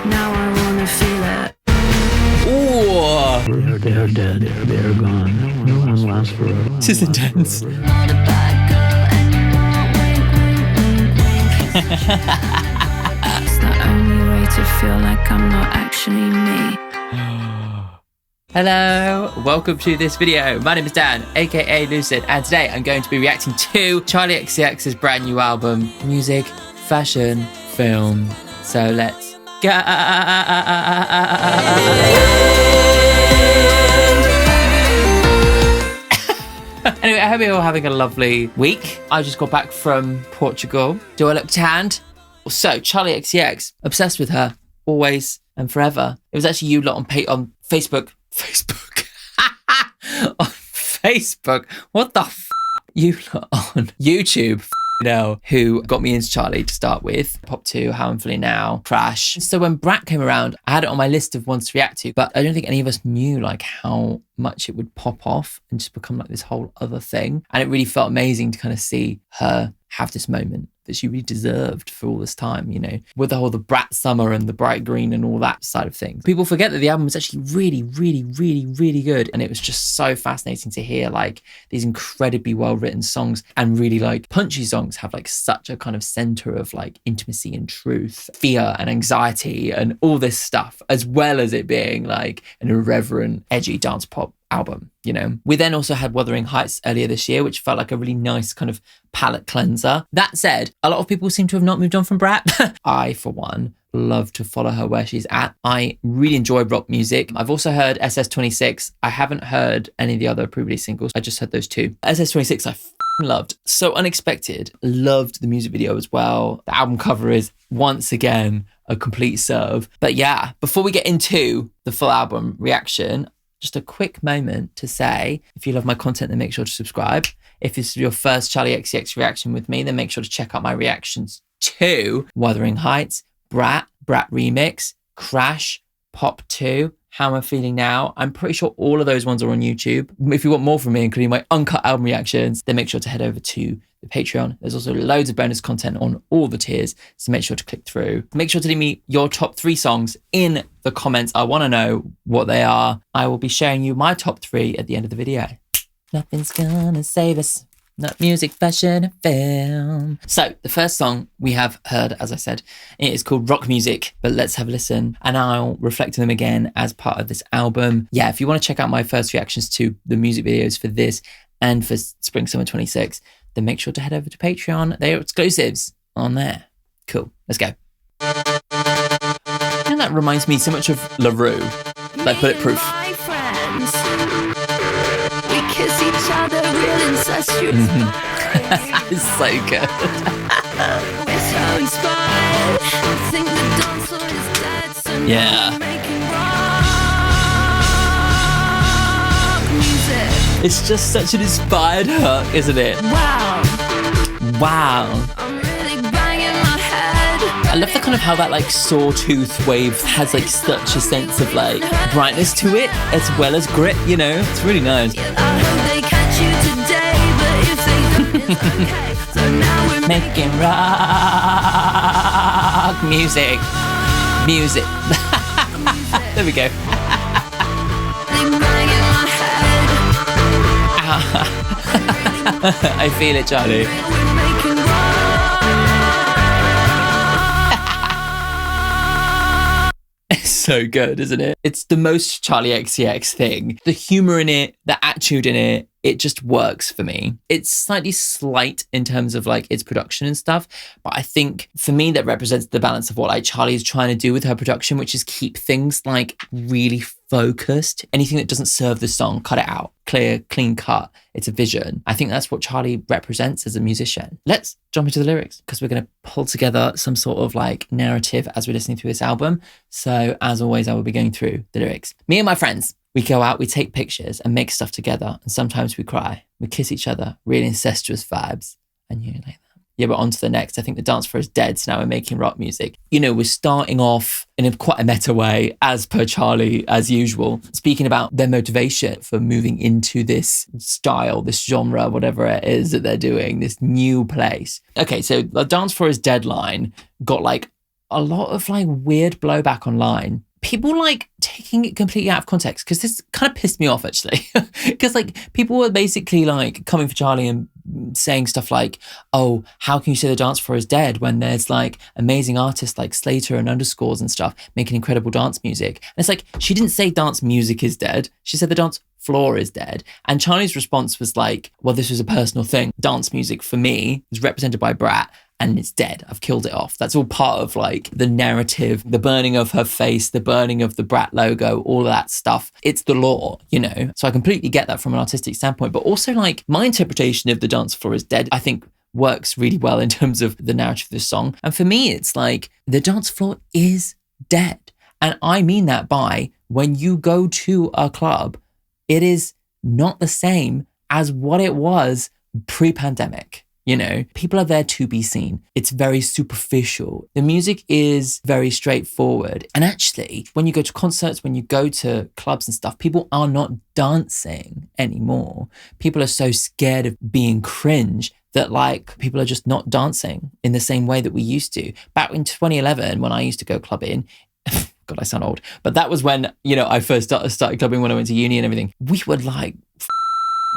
Now I wanna feel it. Ooh. They're dead. They're gone. No one lasts forever. This is intense. Not a bad girl anymore. Wink, wink, wink. It's the only way to feel like I'm not actually me. Hello, welcome to this video. My name is Dan, aka Lucid, and today I'm going to be reacting to Charli XCX's brand new album, music, fashion, film. So let's go. Anyway, I hope you're all having a lovely week. I just got back from Portugal. Do I look tanned? So, Charli XCX, obsessed with her, always and forever. It was actually you lot on Facebook. On Facebook. What the f? You lot on YouTube. Who got me into Charli to start with. Pop 2, How I'm Feeling Now, Crash. So when Brat came around, I had it on my list of ones to react to, but I don't think any of us knew like how much it would pop off and just become like this whole other thing. And it really felt amazing to kind of see her have this moment that she really deserved for all this time, you know, with the Brat summer and the bright green and all that side of things. People forget that the album was actually really, really, really, really good. And it was just so fascinating to hear like these incredibly well-written songs and really like punchy songs have like such a kind of center of like intimacy and truth, fear and anxiety and all this stuff, as well as it being like an irreverent, edgy dance pop album, you know. We then also had Wuthering Heights earlier this year, which felt like a really nice kind of palette cleanser. That said, a lot of people seem to have not moved on from Brat. I, for one, love to follow her where she's at. I really enjoy rock music. I've also heard SS26. I haven't heard any of the other pre-release singles. I just heard those two. SS26 I loved. So Unexpected. Loved the music video as well. The album cover is once again a complete serve. But yeah, before we get into the full album reaction, just a quick moment to say, if you love my content, then make sure to subscribe. If this is your first Charli XCX reaction with me, then make sure to check out my reactions to Wuthering Heights, Brat Remix, Crash, Pop 2, How Am I Feeling Now. I'm pretty sure all of those ones are on YouTube. If you want more from me, including my uncut album reactions, then make sure to head over to the Patreon. There's also loads of bonus content on all the tiers, so make sure to click through. Make sure to leave me your top 3 songs in the comments. I want to know what they are. I will be sharing you my top 3 at the end of the video. Nothing's gonna save us. Not music, fashion, and film. So the first song we have heard, as I said, it is called Rock Music, but let's have a listen and I'll reflect on them again as part of this album. Yeah, if you want to check out my first reactions to the music videos for this and for Spring Summer 26, then make sure to head over to Patreon. They are exclusives on there. Cool, let's go. And that reminds me so much of LaRue, like Bulletproof. Kiss each other, real incestuous. It's so good. We're so inspired. Think the dance floor is dead, so yeah. now we're making rock music. It's just such an inspired hook, isn't it? Wow. I'm really banging my head. I love the kind of how that like sawtooth wave has like such a sense of like brightness to it as well as grit, you know? It's really nice. I hope they catch you today, but if they don't, it's okay. So now we're making rock music. There we go. banging my head. I feel it, Charli. We're making rock. It's so good, isn't it? It's the most Charli XCX thing. The humor in it, the attitude in it, it just works for me. It's slightly slight in terms of like its production and stuff, but I think for me that represents the balance of what like Charli is trying to do with her production, which is keep things like really focused. Anything that doesn't serve the song, cut it out. Clear, clean cut. It's a vision. I think that's what Charli represents as a musician. Let's jump into the lyrics because we're going to pull together some sort of like narrative as we're listening through this album. So as always, I will be going through the lyrics. Me and my friends, we go out, we take pictures and make stuff together. And sometimes we cry. We kiss each other. Really incestuous vibes. And you like that. Yeah, but on to the next. I think the dance floor is dead, so now we're making rock music. You know, we're starting off in a quite a meta way, as per Charli, as usual, speaking about their motivation for moving into this style, this genre, whatever it is that they're doing, this new place. Okay, so the dance floor is dead line got like a lot of like weird blowback online. People like taking it completely out of context, because this kind of pissed me off actually. Because like people were basically like coming for Charli and saying stuff like, oh, how can you say the dance floor is dead when there's like amazing artists like Slater and Underscores and stuff making incredible dance music? And it's like, she didn't say dance music is dead. She said the dance floor is dead. And Charli's response was like, well, this was a personal thing. Dance music for me is represented by Brat, and it's dead. I've killed it off. That's all part of like the narrative, the burning of her face, the burning of the Brat logo, all of that stuff. It's the law, you know? So I completely get that from an artistic standpoint, but also like my interpretation of the dance floor is dead, I think works really well in terms of the narrative of this song. And for me, it's like the dance floor is dead. And I mean that by when you go to a club, it is not the same as what it was pre-pandemic. You know, people are there to be seen. It's very superficial. The music is very straightforward. And actually, when you go to concerts, when you go to clubs and stuff, people are not dancing anymore. People are so scared of being cringe that like people are just not dancing in the same way that we used to. Back in 2011, when I used to go clubbing, God, I sound old, but that was when, you know, I first started clubbing when I went to uni and everything. We were like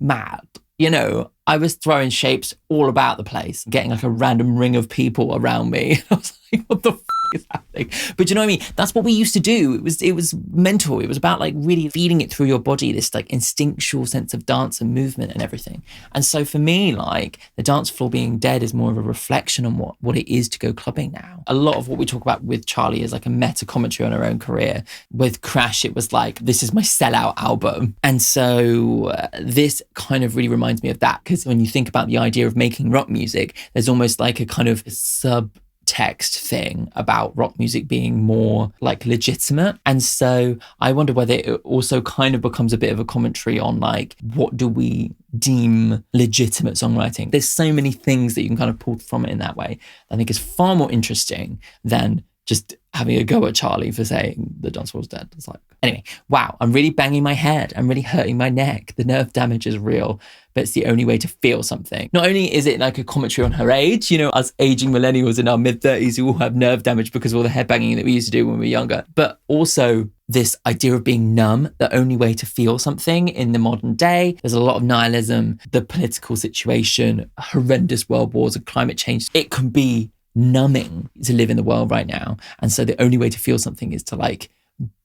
mad. You know, I was throwing shapes all about the place, getting like a random ring of people around me. I was like, what the is happening? But you know what I mean? That's what we used to do. It was mental. It was about like really feeding it through your body, this like instinctual sense of dance and movement and everything. And so for me, like the dance floor being dead is more of a reflection on what it is to go clubbing now. A lot of what we talk about with Charli is like a meta commentary on her own career. With Crash, it was like, this is my sellout album. And so this kind of really reminds me of that, because when you think about the idea of making rock music, there's almost like a kind of subtext thing about rock music being more like legitimate. And so I wonder whether it also kind of becomes a bit of a commentary on like, what do we deem legitimate songwriting? There's so many things that you can kind of pull from it in that way. I think is far more interesting than just having a go at Charli for saying the dance floor's dead. It's like, anyway, wow, I'm really banging my head. I'm really hurting my neck. The nerve damage is real, but it's the only way to feel something. Not only is it like a commentary on her age, you know, us aging millennials in our mid-30s who all have nerve damage because of all the head banging that we used to do when we were younger, but also this idea of being numb, the only way to feel something in the modern day. There's a lot of nihilism, the political situation, horrendous world wars and climate change. It can be numbing to live in the world right now. And so the only way to feel something is to like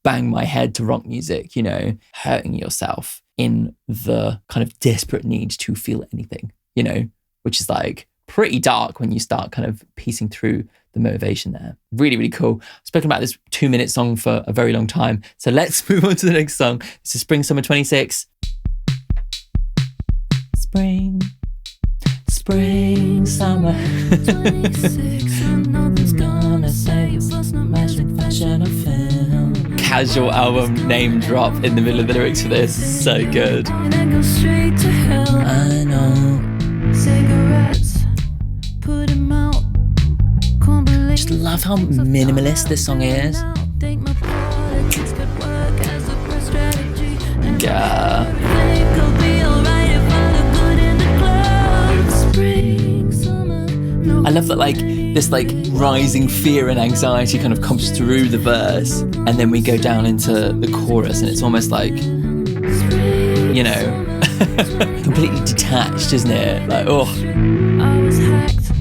bang my head to rock music, you know, hurting yourself in the kind of desperate need to feel anything, you know, which is like pretty dark when you start kind of piecing through the motivation there. Really, really cool. I've spoken about this 2-minute song for a very long time. So let's move on to the next song. This is Spring Summer 26. Spring, summer 26, and nothing's gonna save us, no magic, fashion or film. Casual album name drop in the middle of the lyrics for this. So good. I know. Cigarettes, put 'em out. Just love how minimalist this song is. Yeah. I love that like this like rising fear and anxiety kind of comes through the verse, and then we go down into the chorus and it's almost like, you know, completely detached, isn't it? Like, oh. I was hacked.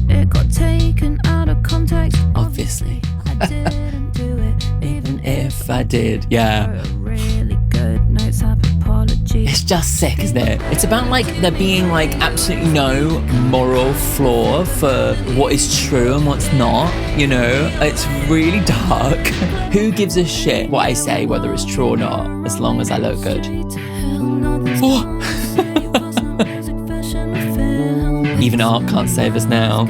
It got taken out of context. Obviously. I didn't do it, even if I did. Yeah. It's just sick, isn't it? It's about like there being like absolutely no moral flaw for what is true and what's not, you know? It's really dark. Who gives a shit what I say, whether it's true or not, as long as I look good? Oh. Even art can't save us now.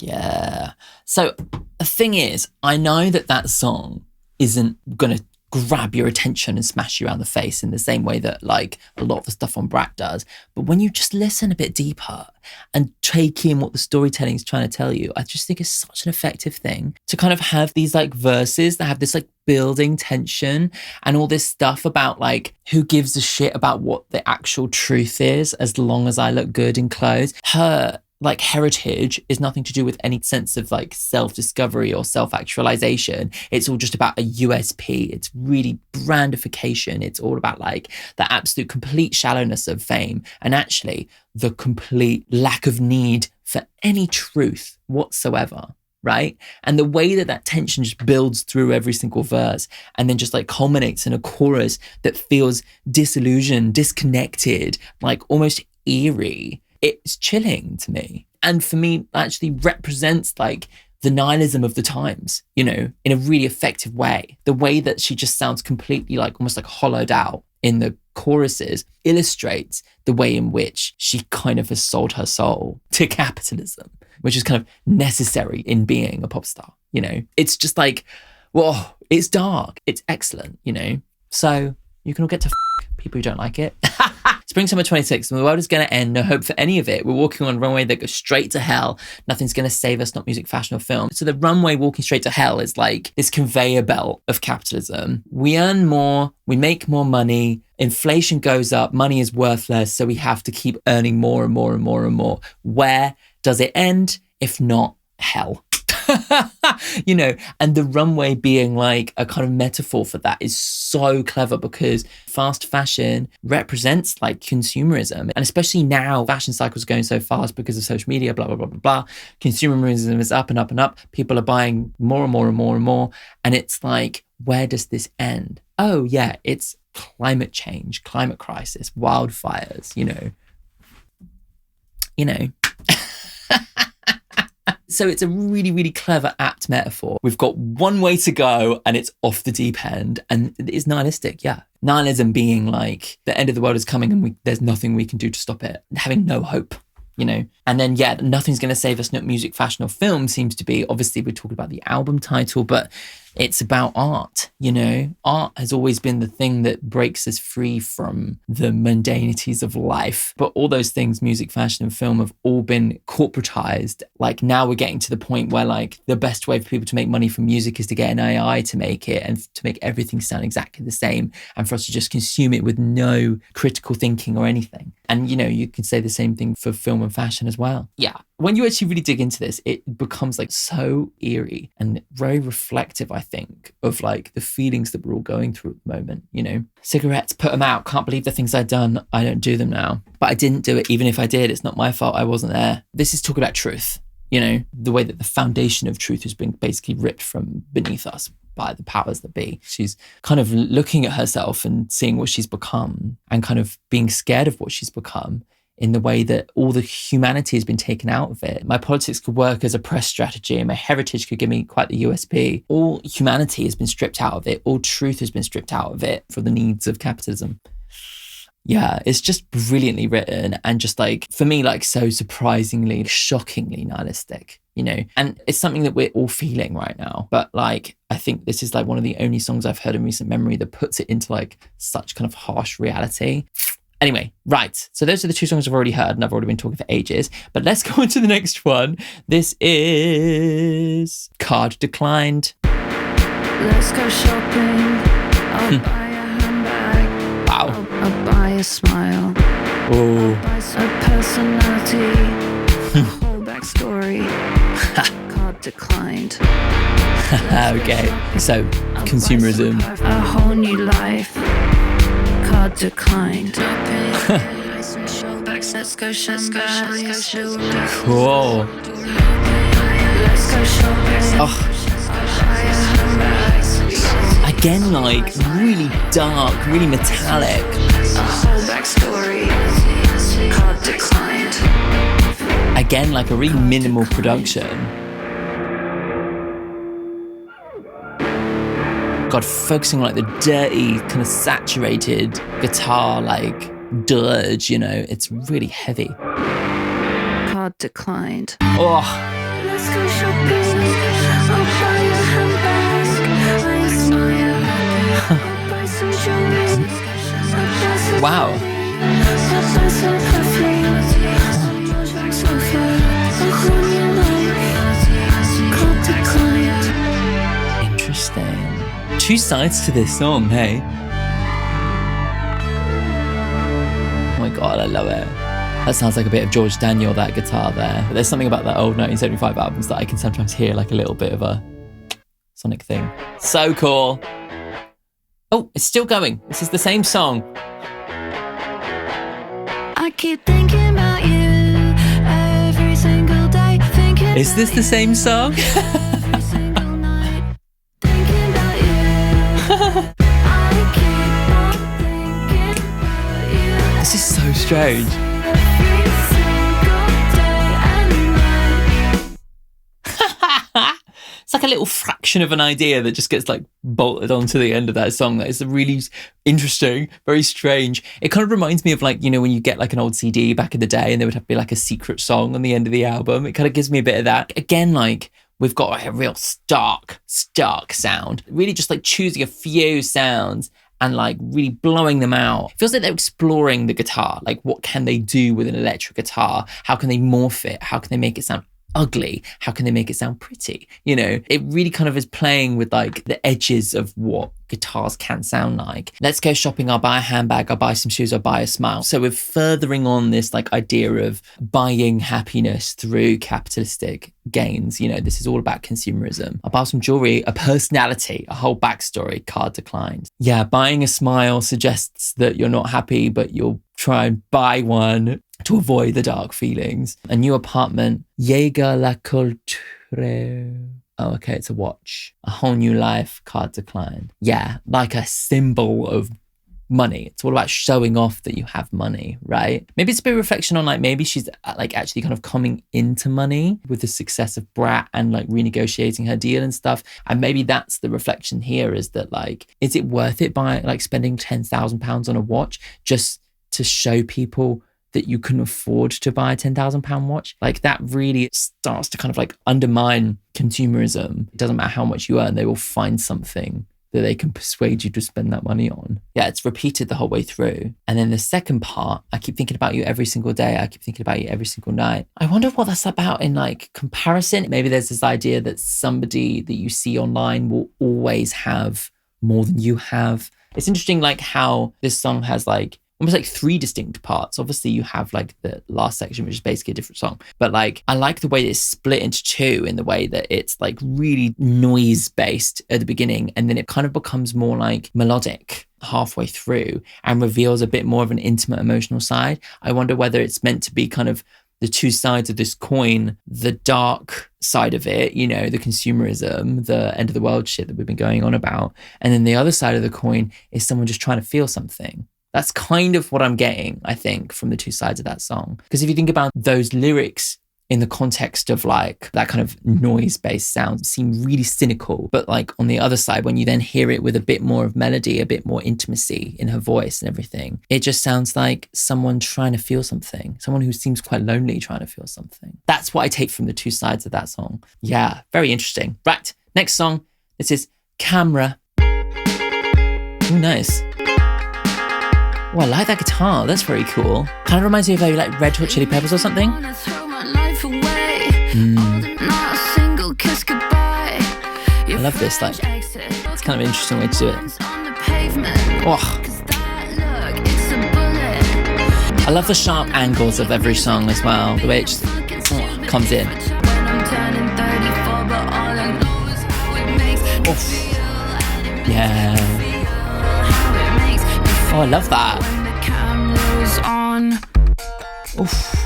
Yeah. So the thing is, I know that song isn't going to grab your attention and smash you around the face in the same way that like a lot of the stuff on Brat does. But when you just listen a bit deeper and take in what the storytelling is trying to tell you, I just think it's such an effective thing to kind of have these like verses that have this like building tension and all this stuff about like who gives a shit about what the actual truth is as long as I look good in clothes. Her like heritage is nothing to do with any sense of like self-discovery or self-actualization. It's all just about a USP. It's really brandification. It's all about like the absolute complete shallowness of fame and actually the complete lack of need for any truth whatsoever. Right? And the way that tension just builds through every single verse and then just like culminates in a chorus that feels disillusioned, disconnected, like almost eerie. It's chilling to me. And for me, actually represents like the nihilism of the times, you know, in a really effective way. The way that she just sounds completely like almost like hollowed out in the choruses illustrates the way in which she kind of has sold her soul to capitalism, which is kind of necessary in being a pop star, you know? It's just like, whoa, it's dark. It's excellent, you know? So you can all get to people who don't like it. Spring Summer 26, and the world is going to end. No hope for any of it. We're walking on a runway that goes straight to hell. Nothing's going to save us, not music, fashion, or film. So the runway walking straight to hell is like this conveyor belt of capitalism. We earn more, we make more money, inflation goes up, money is worthless, so we have to keep earning more and more and more and more. Where does it end? If not hell. You know, and the runway being like a kind of metaphor for that is so clever because fast fashion represents like consumerism. And especially now, fashion cycles are going so fast because of social media, blah, blah, blah, blah, blah. Consumerism is up and up and up. People are buying more and more and more and more. And it's like, where does this end? Oh yeah, it's climate change, climate crisis, wildfires, you know. So it's a really, really clever, apt metaphor. We've got one way to go and it's off the deep end. And it is nihilistic, yeah. Nihilism being like the end of the world is coming and there's nothing we can do to stop it. Having no hope, you know. And then, yeah, nothing's going to save us, not music, fashion or film seems to be. Obviously, we're talking about the album title, but it's about art, you know. Art has always been the thing that breaks us free from the mundanities of life. But all those things, music, fashion and film, have all been corporatized. Like now we're getting to the point where like the best way for people to make money from music is to get an AI to make it and to make everything sound exactly the same and for us to just consume it with no critical thinking or anything. And, you know, you can say the same thing for film and fashion as well. Yeah. When you actually really dig into this, it becomes like so eerie and very reflective, I think, of like the feelings that we're all going through at the moment, you know. Cigarettes, put them out. Can't believe the things I've done. I don't do them now. But I didn't do it. Even if I did, it's not my fault. I wasn't there. This is talking about truth, you know, the way that the foundation of truth has been basically ripped from beneath us by the powers that be. She's kind of looking at herself and seeing what she's become and kind of being scared of what she's become in the way that all the humanity has been taken out of it. My politics could work as a press strategy and my heritage could give me quite the USP. All humanity has been stripped out of it. All truth has been stripped out of it for the needs of capitalism. Yeah, it's just brilliantly written and just like, for me, like so surprisingly, shockingly nihilistic, you know? And it's something that we're all feeling right now. But like, I think this is like one of the only songs I've heard in recent memory that puts it into like such kind of harsh reality. Anyway, right. So those are the two songs I've already heard and I've already been talking for ages. But let's go on to the next one. This is Card Declined. Let's go shopping. I'll buy a handbag. Wow. I'll buy a smile. Oh. I'll buy a personality. A whole backstory. Card declined. Okay. So, consumerism. A whole new life. Card declined. Let's go shopping. Cool. Let's go shopping. Oh. Again, like really dark, really metallic. A whole backstory. Card declined. Again, like a really minimal production. God, focusing on like the dirty, kind of saturated guitar, like dirge, you know, it's really heavy. Card declined. Oh, Let's go shopping. I'll buy a handbag. I smile. Wow. Interesting. Two sides to this song, hey? Oh my God, I love it. That sounds like a bit of George Daniel, that guitar there. But there's something about that old 1975 albums that I can sometimes hear like a little bit of a sonic thing. So cool. Oh, it's still going. This is the same song. I keep thinking about you every single day. Is this the same song? Every single night. Thinking about you. I keep on thinking about you. This is so strange. Every single day and night. It's like a little fraction of an idea that just gets like bolted onto the end of that song. That is really interesting, very strange. It kind of reminds me of like, you know, when you get like an old CD back in the day and there would have to be like a secret song on the end of the album. It kind of gives me a bit of that. Again, like we've got like a real stark sound. Really just like choosing a few sounds and like really blowing them out. It feels like they're exploring the guitar. Like what can they do with an electric guitar? How can they morph it? How can they make it sound ugly? How can they make it sound pretty? You know, it really kind of is playing with like the edges of what guitars can sound like. Let's go shopping. I'll buy a handbag. I'll buy some shoes. I'll buy a smile. So we're furthering on this like idea of buying happiness through capitalistic gains. You know, this is all about consumerism. I'll buy some jewelry, a personality, a whole backstory, card declined. Yeah, buying a smile suggests that you're not happy, but you'll try and buy one to avoid the dark feelings. A new apartment, llega la cultura. Oh, okay, it's a watch. A whole new life, card declined. Yeah, like a symbol of money. It's all about showing off that you have money, right? Maybe it's a bit of reflection on like, maybe she's like actually kind of coming into money with the success of Brat and like renegotiating her deal and stuff. And maybe that's the reflection here, is that like, is it worth it by like spending £10,000 on a watch just to show people that you can afford to buy a £10,000 watch? Like that really starts to kind of like undermine consumerism. It doesn't matter how much you earn, they will find something that they can persuade you to spend that money on. Yeah, it's repeated the whole way through. And then the second part, I keep thinking about you every single day. I keep thinking about you every single night. I wonder what that's about in like comparison. Maybe there's this idea that somebody that you see online will always have more than you have. It's interesting like how this song has like almost like three distinct parts. Obviously you have like the last section, which is basically a different song, but like I like the way that it's split into two, in the way that it's like really noise based at the beginning and then it kind of becomes more like melodic halfway through and reveals a bit more of an intimate emotional side. I wonder whether it's meant to be kind of the two sides of this coin, the dark side of it, you know, the consumerism, the end of the world shit that we've been going on about, and then the other side of the coin is someone just trying to feel something. That's kind of what I'm getting, I think, from the two sides of that song. Because if you think about those lyrics in the context of like that kind of noise-based sound, seem really cynical. But like on the other side, when you then hear it with a bit more of melody, a bit more intimacy in her voice and everything, it just sounds like someone trying to feel something, someone who seems quite lonely trying to feel something. That's what I take from the two sides of that song. Yeah, very interesting. Right, next song. This is Camera. Ooh, nice. Oh, I like that guitar. That's very cool. Kind of reminds me of like Red Hot Chili Peppers or something. I love this. Like, it's kind of an interesting way to do it. Oh. I love the sharp angles of every song as well. The way it just comes in. Oof. Yeah. Oh, I love that. Oof.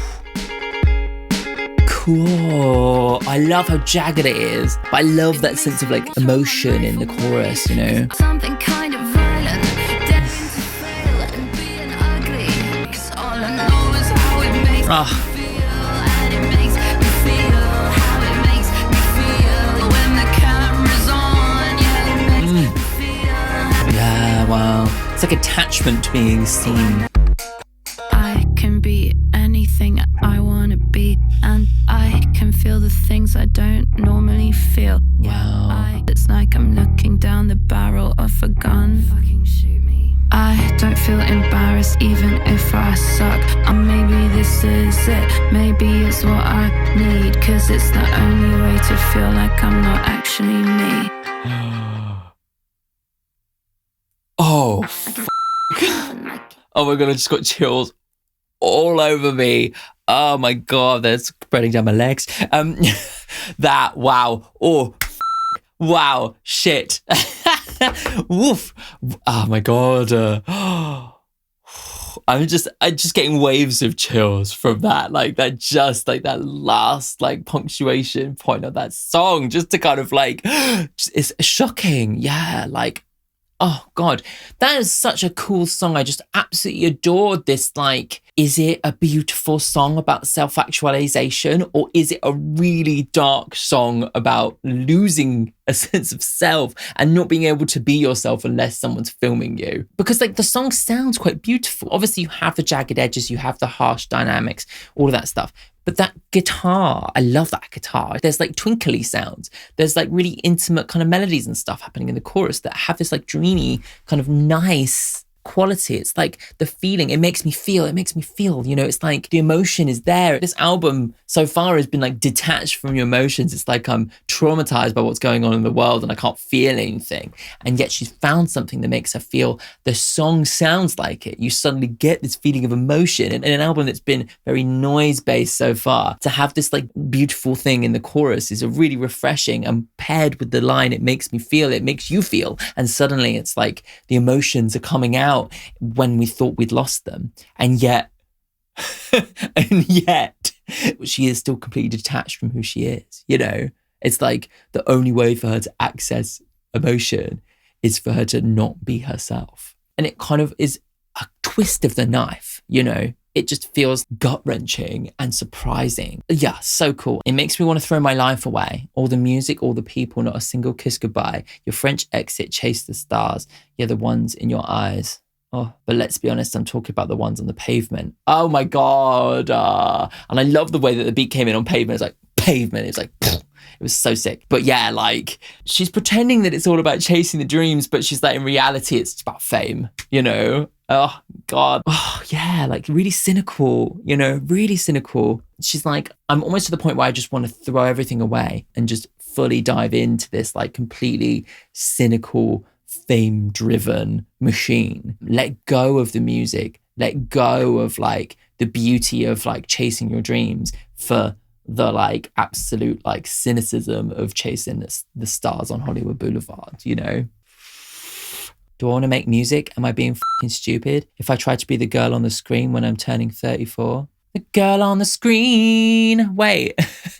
Cool. I love how jagged it is, but I love that sense of like emotion in the chorus, you know? Something kind of violent, daring to fail and being ugly. 'Cause all I know is how it makes me feel, and it makes me feel how it makes me feel when the camera's on. Yeah, it makes me feel. Yeah, wow. It's like attachment to being seen. I can be anything I want to be, and I can feel the things I don't normally feel. Wow. It's like I'm looking down the barrel of a gun. Fucking shoot me. I don't feel embarrassed what I need, 'cause it's the only way to feel like I'm not actually me. Oh, oh my God, I just got chills all over me. Oh my God, that's spreading down my legs. That, wow. Oh, wow, shit. Woof. Oh my God. I'm just getting waves of chills from that. Like that last like punctuation point of that song, just to kind of like, it's shocking. Yeah. Like, oh God, that is such a cool song. I just absolutely adored this. Like, is it a beautiful song about self-actualization, or is it a really dark song about losing a sense of self and not being able to be yourself unless someone's filming you? Because like the song sounds quite beautiful. Obviously you have the jagged edges, you have the harsh dynamics, all of that stuff. But that guitar, I love that guitar. There's like twinkly sounds. There's like really intimate kind of melodies and stuff happening in the chorus that have this like dreamy kind of nice quality. It's like the feeling, it makes me feel, you know, it's like the emotion is there. This album so far has been like detached from your emotions. It's like I'm traumatized by what's going on in the world and I can't feel anything. And yet she's found something that makes her feel. The song sounds like it. You suddenly get this feeling of emotion. And in an album that's been very noise-based so far, to have this like beautiful thing in the chorus is a really refreshing, and paired with the line, it makes me feel, it makes you feel. And suddenly it's like the emotions are coming out when we thought we'd lost them. And yet, she is still completely detached from who she is. You know, it's like the only way for her to access emotion is for her to not be herself. And it kind of is a twist of the knife, you know. It just feels gut-wrenching and surprising. Yeah, so cool. It makes me want to throw my life away. All the music, all the people, not a single kiss goodbye. Your French exit, chase the stars. You're the ones in your eyes. Oh, but let's be honest, I'm talking about the ones on the pavement. Oh my God. And I love the way that the beat came in on Pavement. It's like, pavement. It's like, it was so sick. But yeah, like, she's pretending that it's all about chasing the dreams, but she's like, in reality, it's about fame, you know? Oh God. Oh yeah, like really cynical, you know, really cynical. She's like, I'm almost to the point where I just want to throw everything away and just fully dive into this like completely cynical, fame-driven machine. Let go of the music. Let go of like the beauty of like chasing your dreams for the like absolute like cynicism of chasing the stars on Hollywood Boulevard, you know? Do I want to make music? Am I being fucking stupid? If I try to be the girl on the screen when I'm turning 34? The girl on the screen. Wait,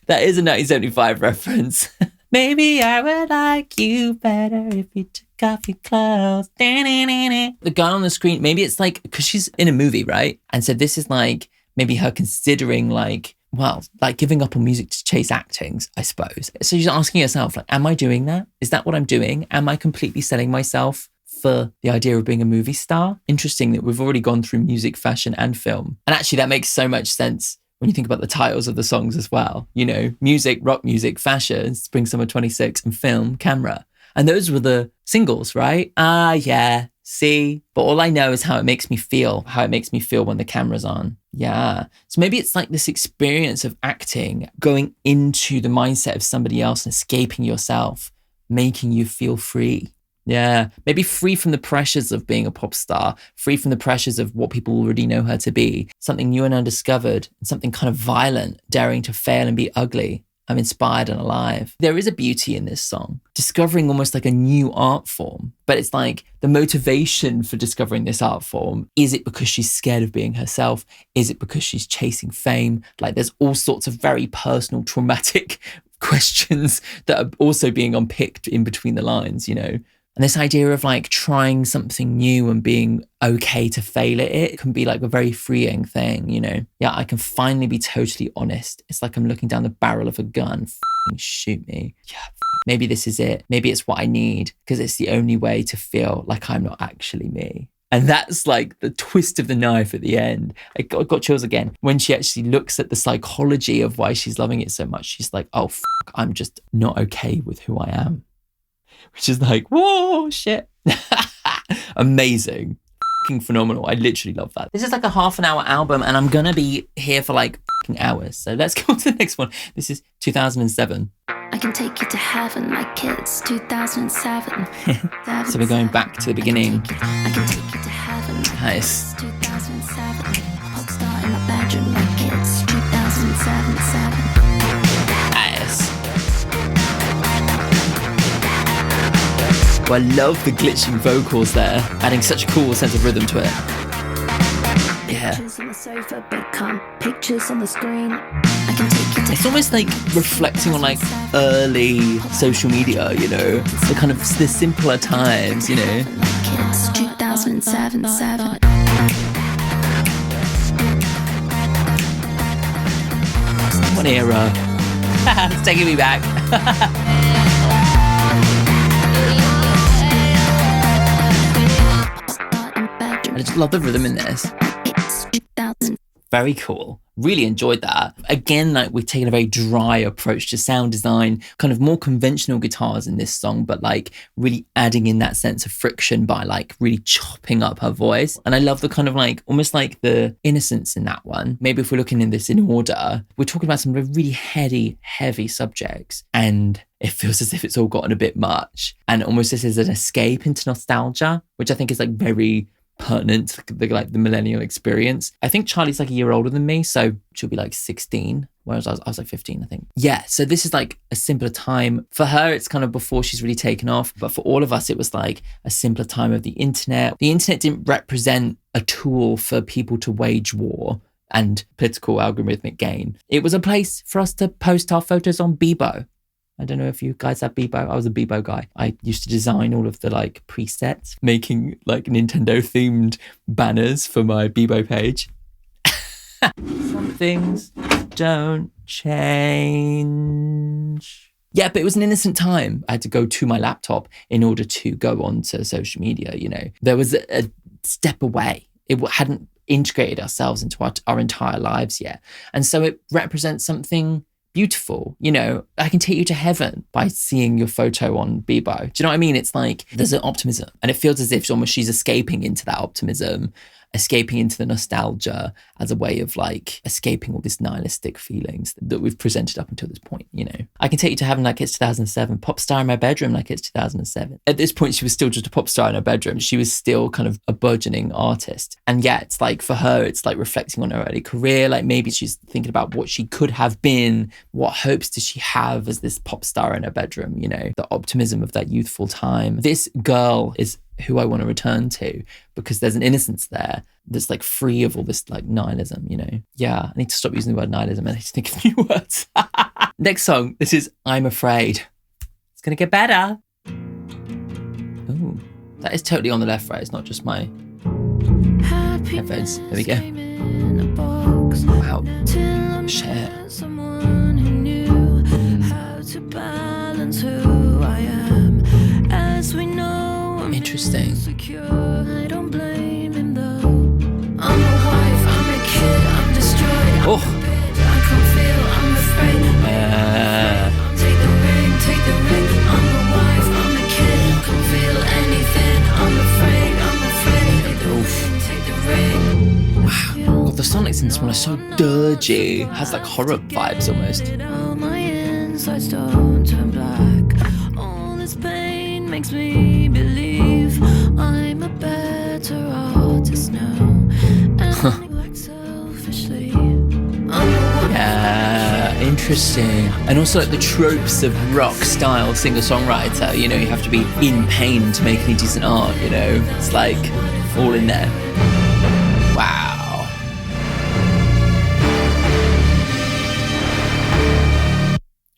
that is a 1975 reference. Maybe I would like you better if you took off your clothes. The girl on the screen, maybe it's like, because she's in a movie, right? And so this is like, maybe her considering like, well, like giving up on music to chase acting, I suppose. So she's asking herself, like, am I doing that? Is that what I'm doing? Am I completely selling myself for the idea of being a movie star? Interesting that we've already gone through music, fashion, and film. And actually that makes so much sense when you think about the titles of the songs as well. You know, music, rock music, fashion, Spring Summer 26, and film, Camera. And those were the singles, right? Yeah, see? But all I know is how it makes me feel when the camera's on. Yeah. So maybe it's like this experience of acting, going into the mindset of somebody else and escaping yourself, making you feel free. Yeah, maybe free from the pressures of being a pop star, free from the pressures of what people already know her to be, something new and undiscovered, and something kind of violent, daring to fail and be ugly. I'm inspired and alive. There is a beauty in this song, discovering almost like a new art form. But it's like the motivation for discovering this art form, is it because she's scared of being herself? Is it because she's chasing fame? Like there's all sorts of very personal, traumatic questions that are also being unpicked in between the lines, you know? And this idea of like trying something new and being okay to fail at it can be like a very freeing thing, you know? Yeah, I can finally be totally honest. It's like I'm looking down the barrel of a gun. F***ing shoot me. Yeah, maybe this is it. Maybe it's what I need, because it's the only way to feel like I'm not actually me. And that's like the twist of the knife at the end. I got chills again. When she actually looks at the psychology of why she's loving it so much, she's like, oh, I'm just not okay with who I am. Which is like, whoa, shit. Amazing. Fucking phenomenal. I literally love that. This is like a half an hour album, and I'm going to be here for like hours. So let's go on to the next one. This is 2007. I can take you to heaven like it's 2007. So we're going back to the beginning. I can take you to heaven like Nice. it's 2007. Pop star in my bedroom like it's 2007. Nice. Well, I love the glitching vocals there, adding such a cool sense of rhythm to it. Yeah. Pictures on the sofa, become pictures on the screen. I can take you to It's almost like reflecting on like early social media, you know, the kind of the simpler times, you know. like it's 2007. What era? It's taking me back. I just love the rhythm in this. It's 2000. Very cool. Really enjoyed that. Again, like we've taken a very dry approach to sound design, kind of more conventional guitars in this song, but like really adding in that sense of friction by like really chopping up her voice. And I love the kind of like, almost like the innocence in that one. Maybe if we're looking in this in order, we're talking about some really heavy subjects, and it feels as if it's all gotten a bit much. And almost this is an escape into nostalgia, which I think is like very pertinent to the millennial experience. I think Charli's like a year older than me, so she'll be like 16, whereas I was like 15, I think. Yeah, so this is like a simpler time. For her, it's kind of before she's really taken off, but for all of us, it was like a simpler time of the internet. The internet didn't represent a tool for people to wage war and political algorithmic gain. It was a place for us to post our photos on Bebo. I don't know if you guys have Bebo. I was a Bebo guy. I used to design all of the like presets, making like Nintendo themed banners for my Bebo page. Some things don't change. Yeah, but it was an innocent time. I had to go to my laptop in order to go onto social media, you know. There was a step away. It hadn't integrated ourselves into our entire lives yet. And so it represents something beautiful, you know. I can take you to heaven by seeing your photo on Bebo. Do you know what I mean? It's like there's an optimism, and it feels as if almost she's escaping into that optimism, escaping into the nostalgia as a way of like escaping all these nihilistic feelings that we've presented up until this point, you know. I can take you to heaven like it's 2007, pop star in my bedroom like it's 2007. At this point, she was still just a pop star in her bedroom. She was still kind of a burgeoning artist. And yeah, it's like for her, it's like reflecting on her early career. Like maybe she's thinking about what she could have been. What hopes does she have as this pop star in her bedroom, you know, the optimism of that youthful time. This girl is who I want to return to because there's an innocence there that's like free of all this like nihilism, you know. Yeah, I need to stop using the word nihilism and I need to think of new words. Next song, this is I'm Afraid. It's gonna get better. Ooh, that is totally on the left, right? It's not just my headphones. There we go. Wow. Share. Interesting. I don't blame him though. I'm a wife, I'm a kid, I'm destroyed. I'm Oh. a bitch, I can't feel, I'm afraid. Take the ring. I'm a wife, I'm a kid, can't feel anything. I'm afraid. Take the ring. Wow. God, the sonics in this one are so dirgy. It has like horror vibes almost. All my insides don't turn black. All this pain makes me believe I'm a better artist now. And I work selfishly. Yeah, interesting. And also like the tropes of rock style singer-songwriter, you know, you have to be in pain to make any decent art, you know. It's like all in there. Wow.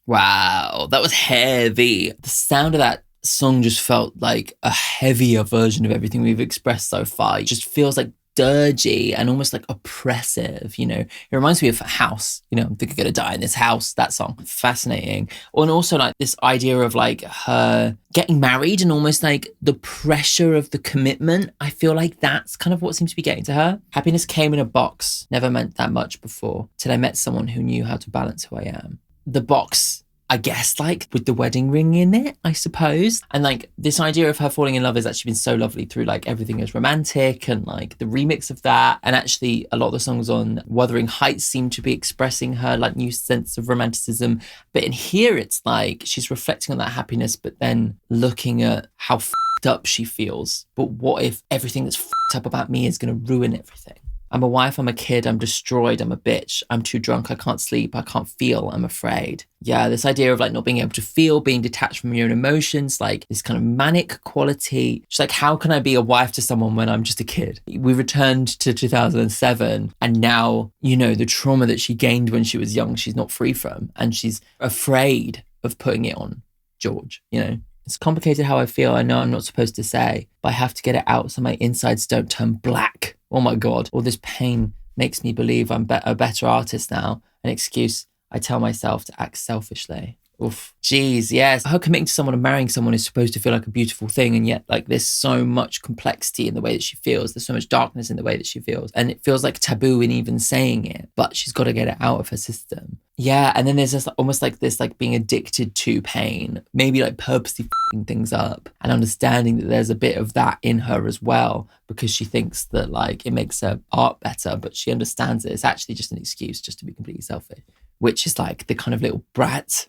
Wow, that was heavy. The sound of that song just felt like a heavier version of everything we've expressed so far. It just feels like dirgy and almost like oppressive, you know. It reminds me of House, you know, I'm thinking gonna die in this house, that song. Fascinating. And also like this idea of like her getting married and almost like the pressure of the commitment. I feel like that's kind of what seems to be getting to her. Happiness came in a box, never meant that much before, till I met someone who knew how to balance who I am. The box I guess like with the wedding ring in it, I suppose. And like this idea of her falling in love has actually been so lovely through like Everything Is Romantic and like the remix of that. And actually a lot of the songs on Wuthering Heights seem to be expressing her like new sense of romanticism. But in here, it's like she's reflecting on that happiness, but then looking at how f***ed up she feels. But what if everything that's f***ed up about me is going to ruin everything? I'm a wife, I'm a kid, I'm destroyed, I'm a bitch, I'm too drunk, I can't sleep, I can't feel, I'm afraid. Yeah, this idea of like not being able to feel, being detached from your own emotions, like this kind of manic quality. She's like, how can I be a wife to someone when I'm just a kid? We returned to 2007 and now, you know, the trauma that she gained when she was young, she's not free from. And she's afraid of putting it on George, you know? It's complicated how I feel. I know I'm not supposed to say, but I have to get it out so my insides don't turn black. Oh my God. All this pain makes me believe I'm a better artist now. An excuse I tell myself to act selfishly. Oof. Jeez, yes. Her committing to someone and marrying someone is supposed to feel like a beautiful thing. And yet like there's so much complexity in the way that she feels. There's so much darkness in the way that she feels. And it feels like taboo in even saying it, but she's got to get it out of her system. Yeah. And then there's this almost like this, like being addicted to pain, maybe like purposely f***ing things up and understanding that there's a bit of that in her as well, because she thinks that like it makes her art better, but she understands that it's actually just an excuse just to be completely selfish, which is like the kind of little brat,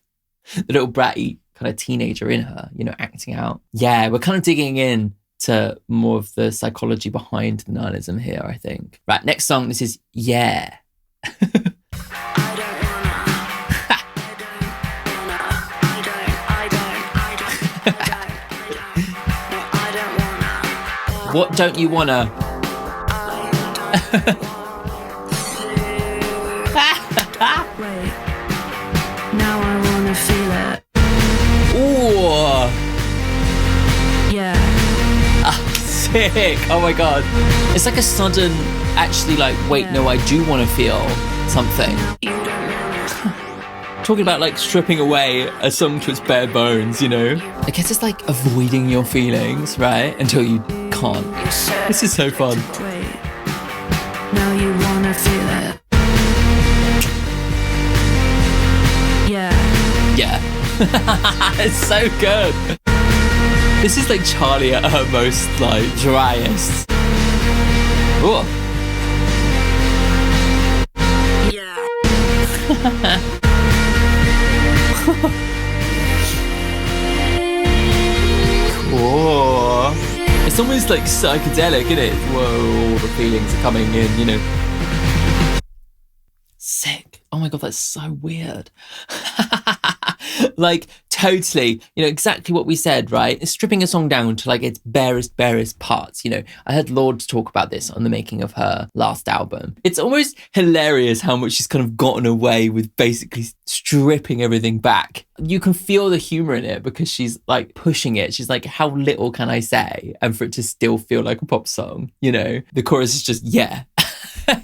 the little bratty kind of teenager in her, you know, acting out. Yeah, we're kind of digging in to more of the psychology behind the nihilism here, I think. Right, next song, this is Yeah. What don't you wanna? Wait, now I wanna feel it. Ooh. Yeah. Sick. Oh my God. It's like a sudden, actually like, wait, no, I do want to feel something. Talking about like stripping away a song to its bare bones, you know? I guess it's like avoiding your feelings, right? Until you can't. This is so fun. Wait, now you wanna feel it. Yeah. Yeah. It's so good. This is like Charli at her most like driest. Ooh. Yeah. Cool. It's almost like psychedelic, isn't it? Whoa, all the feelings are coming in, you know. Sick. Oh my God, that's so weird. Like, totally, you know, exactly what we said, right? It's stripping a song down to like its barest parts, you know. I heard Lorde talk about this on the making of her last album. It's almost hilarious how much she's kind of gotten away with basically stripping everything back. You can feel the humor in it because she's like pushing it. She's like, how little can I say? And for it to still feel like a pop song, you know? The chorus is just, yeah.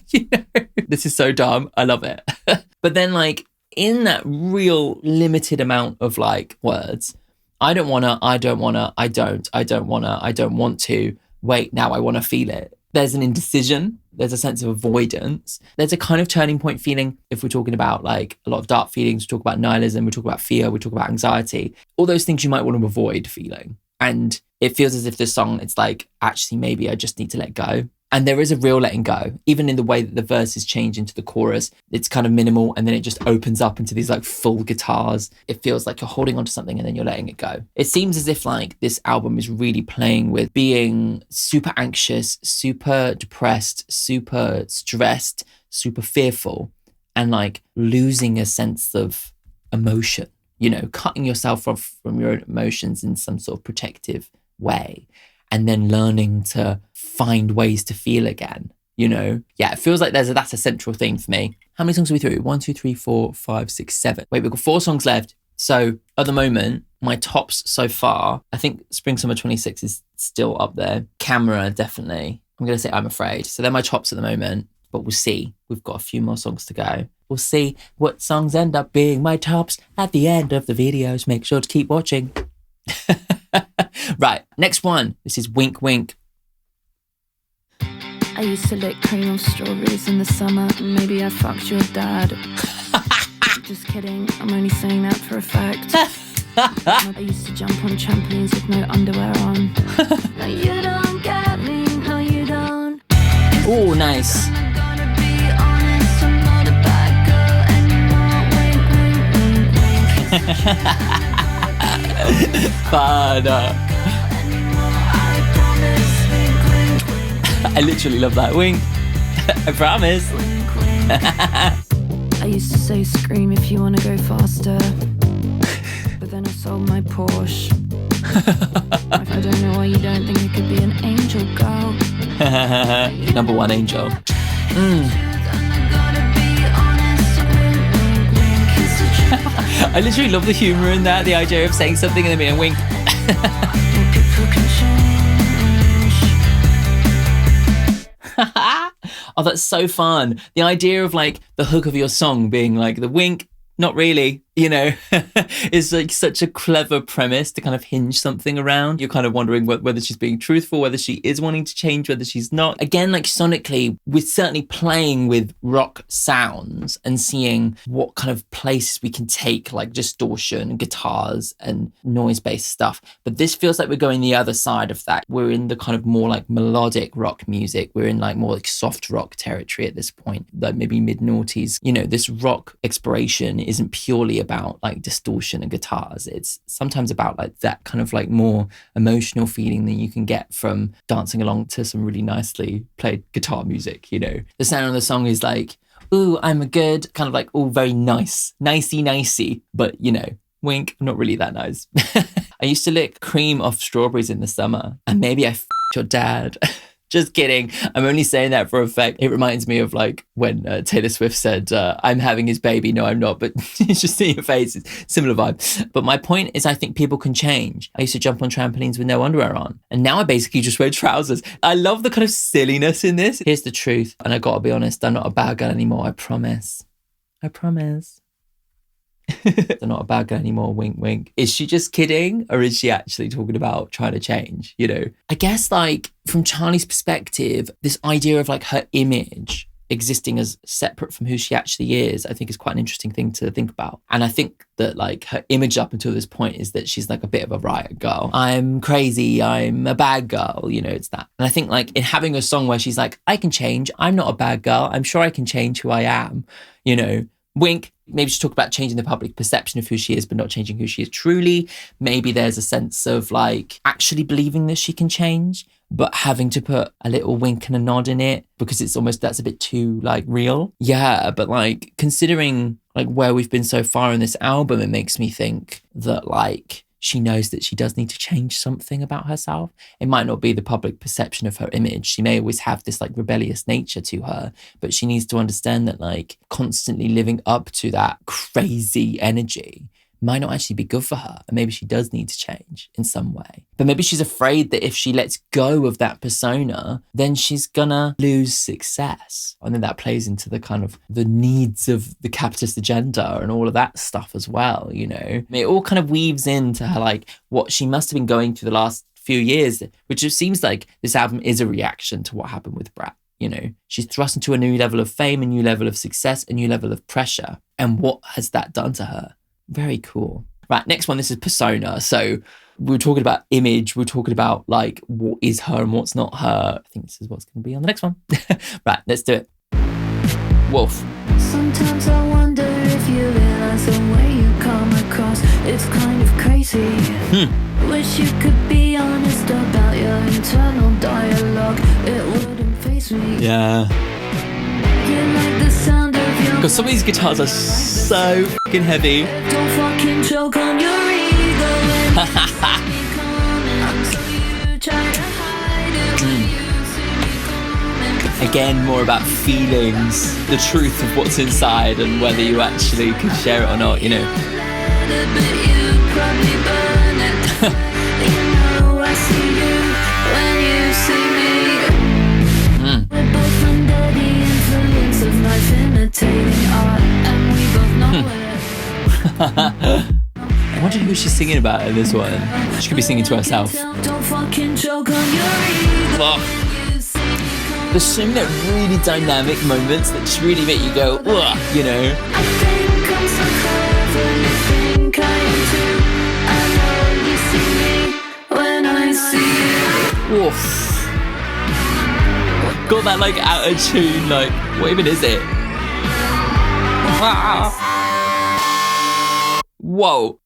You know? This is so dumb. I love it. But then like, in that real limited amount of like words, I don't wanna, I don't wanna, I don't wanna, I don't want to, wait, now I wanna feel it. There's an indecision, there's a sense of avoidance, there's a kind of turning point feeling. If we're talking about like a lot of dark feelings, we talk about nihilism, we talk about fear, we talk about anxiety, all those things you might want to avoid feeling. And it feels as if this song, it's like, actually, maybe I just need to let go. And there is a real letting go, even in the way that the verses change into the chorus. It's kind of minimal and then it just opens up into these like full guitars. It feels like you're holding onto something and then you're letting it go. It seems as if like this album is really playing with being super anxious, super depressed, super stressed, super fearful, and like losing a sense of emotion, you know, cutting yourself off from your own emotions in some sort of protective way. And then learning to find ways to feel again, you know? Yeah, it feels like that's a central thing for me. How many songs are we through? 1, 2, 3, 4, 5, 6, 7. Wait, we've got 4 songs left. So at the moment, my tops so far, I think Spring Summer 26 is still up there. Camera, definitely. I'm going to say I'm Afraid. So they're my tops at the moment, but we'll see. We've got a few more songs to go. We'll see what songs end up being my tops at the end of the videos. Make sure to keep watching. Right, next one. This is Wink Wink. I used to lick cream on strawberries in the summer. Maybe I fucked your dad. Just kidding, I'm only saying that for effect. I used to jump on trampolines with no underwear on. No, you don't get me, no, you don't. Oh, nice. I'm gonna be honest, I'm not a bad girl anymore. Wink, wink, wink, wink. Fun. I promise. Wink, wink, wink. I literally love that. Wink. I promise. Wink, wink. I used to say scream if you want to go faster. But then I sold my Porsche. I don't know why you don't think I could be an angel girl. Number one angel. I literally love the humour in that. The idea of saying something and then being a wink. Oh, that's so fun. The idea of like the hook of your song being like the wink, not really, you know, is like such a clever premise to kind of hinge something around. You're kind of wondering whether she's being truthful, whether she is wanting to change, whether she's not. Again, like sonically, we're certainly playing with rock sounds and seeing what kind of places we can take, like distortion, guitars and noise-based stuff. But this feels like we're going the other side of that. We're in the kind of more like melodic rock music. We're in like more like soft rock territory at this point, like maybe mid-noughties. You know, this rock exploration isn't purely about like distortion and guitars. It's sometimes about like that kind of like more emotional feeling that you can get from dancing along to some really nicely played guitar music, you know. The sound of the song is like, ooh, I'm a good, kind of like all very nice, nicey, but you know, wink, I'm not really that nice. I used to lick cream off strawberries in the summer and maybe I f***ed your dad. Just kidding. I'm only saying that for effect. It reminds me of like when Taylor Swift said, I'm having his baby. No, I'm not. But it's just in your face. It's similar vibe. But my point is I think people can change. I used to jump on trampolines with no underwear on. And now I basically just wear trousers. I love the kind of silliness in this. Here's the truth. And I got to be honest, I'm not a bad girl anymore. I promise. I promise. They're not a bad girl anymore, wink, wink. Is she just kidding? Or is she actually talking about trying to change, you know? I guess like from Charli's perspective, this idea of like her image existing as separate from who she actually is, I think is quite an interesting thing to think about. And I think that like her image up until this point is that she's like a bit of a riot girl. I'm crazy, I'm a bad girl, you know, it's that. And I think like in having a song where she's like, I can change, I'm not a bad girl, I'm sure I can change who I am, you know, wink. Maybe she's talking about changing the public perception of who she is, but not changing who she is truly. Maybe there's a sense of like actually believing that she can change, but having to put a little wink and a nod in it because it's almost, that's a bit too like real. Yeah, but like considering like where we've been so far in this album, it makes me think that like she knows that she does need to change something about herself. It might not be the public perception of her image. She may always have this like rebellious nature to her, but she needs to understand that like constantly living up to that crazy energy might not actually be good for her. And maybe she does need to change in some way. But maybe she's afraid that if she lets go of that persona, then she's gonna lose success. And then that plays into the kind of the needs of the capitalist agenda and all of that stuff as well, you know? It all kind of weaves into her, like what she must have been going through the last few years, which just seems like this album is a reaction to what happened with Brat. You know, she's thrust into a new level of fame, a new level of success, a new level of pressure. And what has that done to her? Very cool. Right, next one, this is persona. So we were talking about image. We were talking about like what is her and what's not her. I think this is what's going to be on the next one. Right, let's do it. Wolf. Sometimes I wonder if you realize the way you come across. It's kind of crazy. Wish you could be honest about your internal dialogue. It wouldn't faze me. Yeah. You like the sound of your... Because some of these guitars are so fucking heavy. Don't fucking choke on your ego. So you try to hide it when you see me coming. Again, more about feelings, the truth of what's inside and whether you actually can share it or not, you know. But you probably burn it. You know I see you when you see me. We're both under the influence of life imitating art, and we both know it. I wonder who she's singing about in this one. She could be singing to herself. Don't fucking choke on your ego. Oh. There's so many really dynamic moments that just really make you go, ugh, you know. I think I'm so that like out of tune, like what even is it? Whoa.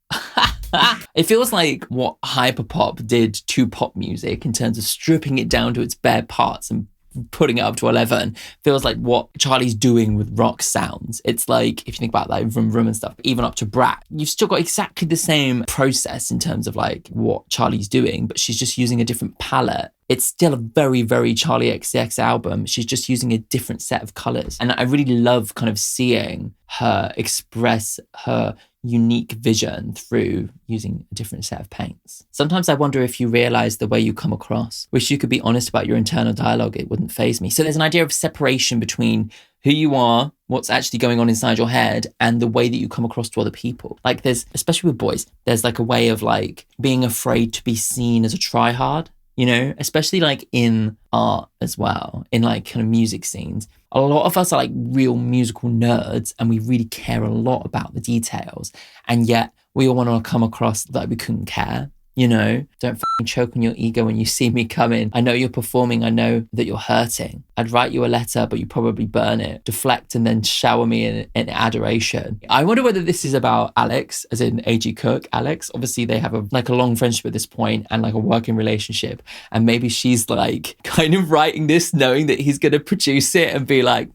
It feels like what hyperpop did to pop music in terms of stripping it down to its bare parts and putting it up to 11 feels like what Charli's doing with rock sounds. It's like, if you think about like Vroom Vroom and stuff, even up to Brat, you've still got exactly the same process in terms of like what Charli's doing, but she's just using a different palette. It's still a very, very Charli XCX album. She's just using a different set of colors. And I really love kind of seeing her express her unique vision through using a different set of paints. Sometimes I wonder if you realize the way you come across. Wish you could be honest about your internal dialogue. It wouldn't faze me. So there's an idea of separation between who you are, what's actually going on inside your head, and the way that you come across to other people. Like there's, especially with boys, there's like a way of like being afraid to be seen as a tryhard, you know, especially like in art as well, in like kind of music scenes. A lot of us are like real musical nerds and we really care a lot about the details. And yet we all want to come across like we couldn't care, you know? Don't fucking choke on your ego when you see me come in. I know you're performing. I know that you're hurting. I'd write you a letter, but you probably burn it, deflect, and then shower me in adoration. I wonder whether this is about Alex, as in A.G. Cook, Alex. Obviously, they have a long friendship at this point and like a working relationship. And maybe she's like kind of writing this knowing that he's going to produce it and be like,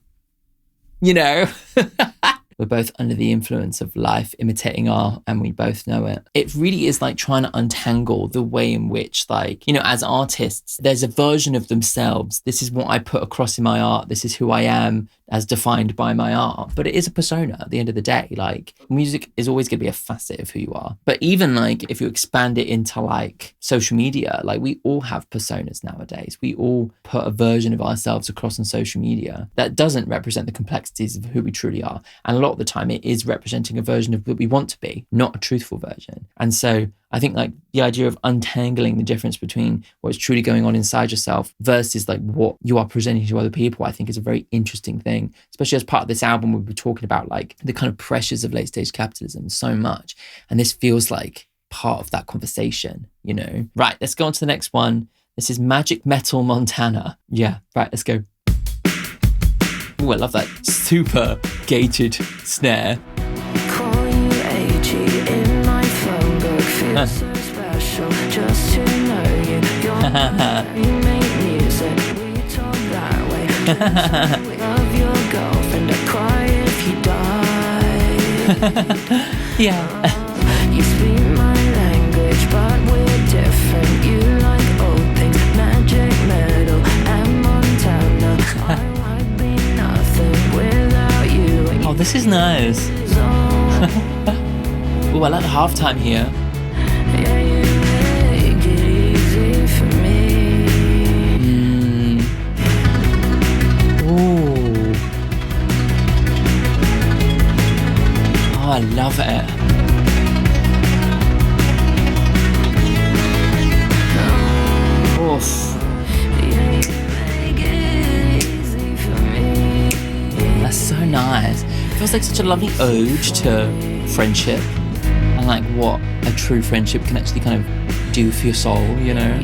you know... We're both under the influence of life imitating art, and we both know it. It really is like trying to untangle the way in which, like, you know, as artists, there's a version of themselves. This is what I put across in my art. This is who I am as defined by my art. But it is a persona at the end of the day. Like, music is always going to be a facet of who you are. But even like if you expand it into like social media, like we all have personas nowadays. We all put a version of ourselves across on social media that doesn't represent the complexities of who we truly are. And a lot of the time it is representing a version of what we want to be, not a truthful version. And so I think like the idea of untangling the difference between what's truly going on inside yourself versus like what you are presenting to other people, I think is a very interesting thing, especially as part of this album. We were talking about like the kind of pressures of late stage capitalism so much. And this feels like part of that conversation, you know? Right, let's go on to the next one. This is Magic Metal Montana. Yeah, right, let's go. Oh, I love that super gated snare. So special just to know you. You make music, we talk that way. We love your girlfriend, I cry if you die. Yeah. You speak my language, but we're different. You like old things, magic metal and Montana. I would be nothing without you. Oh, this is nice. Oh, I like the halftime here. Yeah, you make it easy for me. Ooh. Oh, I love it. Oof. Yeah, you make it easy for me. That's so nice. Feels like such a lovely ode to friendship. And like what a true friendship can actually kind of do for your soul, you know?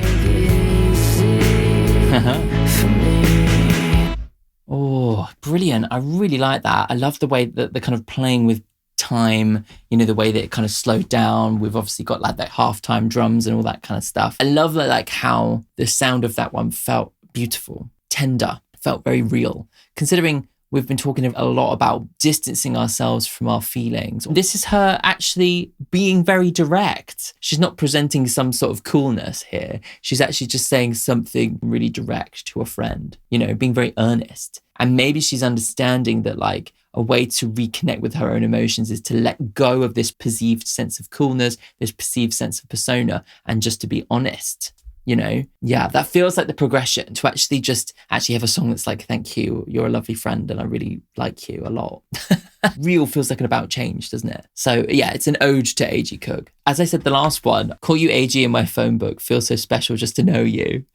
Oh, brilliant. I really like that. I love the way that they're kind of playing with time, you know, the way that it kind of slowed down. We've obviously got like that halftime drums and all that kind of stuff. I love like how the sound of that one felt beautiful, tender, felt very real, considering we've been talking a lot about distancing ourselves from our feelings. This is her actually being very direct. She's not presenting some sort of coolness here. She's actually just saying something really direct to a friend, you know, being very earnest. And maybe she's understanding that like a way to reconnect with her own emotions is to let go of this perceived sense of coolness, this perceived sense of persona, and just to be honest. You know, yeah, that feels like the progression to actually have a song that's like, thank you, you're a lovely friend and I really like you a lot. Real feels like an about change, doesn't it? So yeah, it's an ode to A.G. Cook. As I said, the last one, call you A.G. in my phone book, feels so special just to know you.